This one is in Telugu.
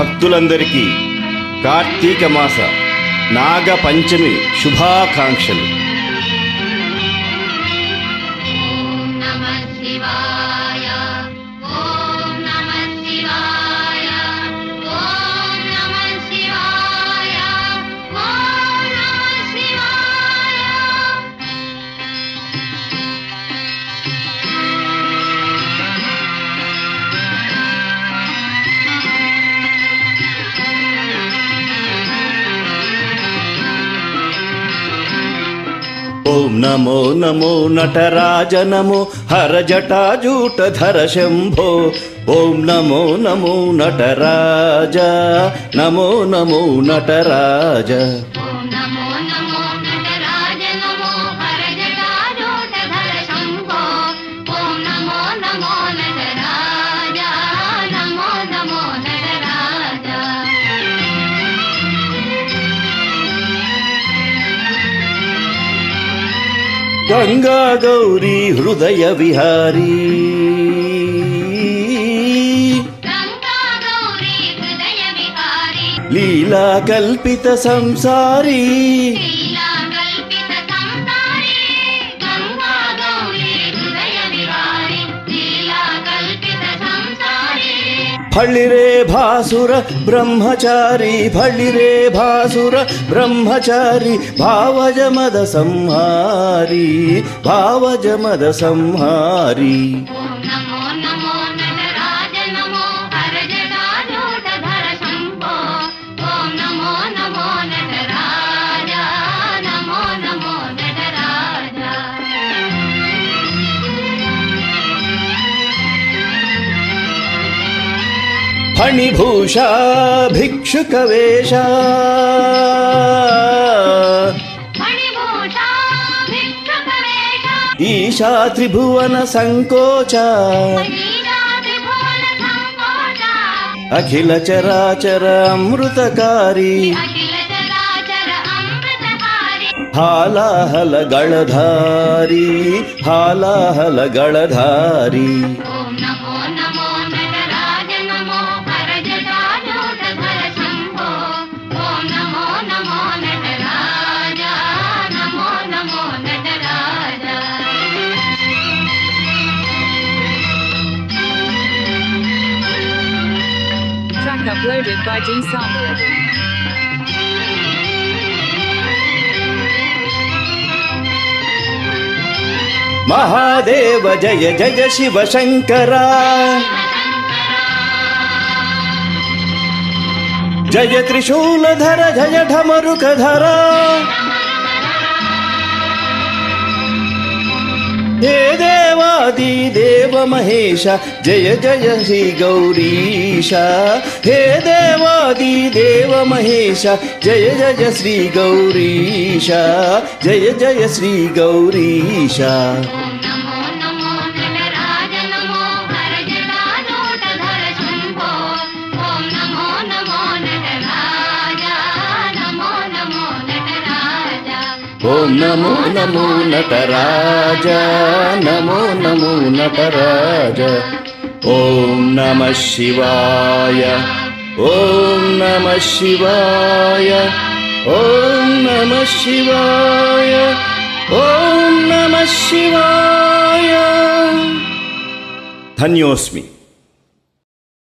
భక్తులందరికీ కార్తీక మాస నాగ పంచమి శుభాకాంక్షలు. ఓం నమో నమో నటరాజ నమో హర జటాజూటధర శంభో. ఓం నమో నమో నటరాజ నమో నమో నటరాజ. గంగా గౌరీ హృదయ విహారీ లీలా కల్పిత సంసారీ ఫళిరే భాసుర బ్రహ్మచారి ఫళిరే భాసుర బ్రహ్మచారి భావజమద సంహారి భావజమద సంహారి. ఫణిభూషా భిక్షుకవేష ఈశా త్రిభువన సంకోచ అఖిల చరాచర అమృతకారి హాలాహల గళధారి హాలాహల గళధారి. Uploaded by D Samuel. Mahadeva జయ జయ శివ శంకర జయ త్రిశూలధర జయ ఢమరుకధర. హే దేవాది దేవ మహేశ జయ జయ శ్రీ గౌరీశ. హే దేవాది దేవ మహేశ జయ జయ శ్రీ గౌరీశ జయ జయ శ్రీ గౌరీశ. ఓం నమో నమో నటరాజ నమో నమో నటరాజ. ఓం నమః శివాయ ఓం నమః శివాయ ఓం నమః శివాయ ఓం నమః శివాయ. ధన్యోస్మి.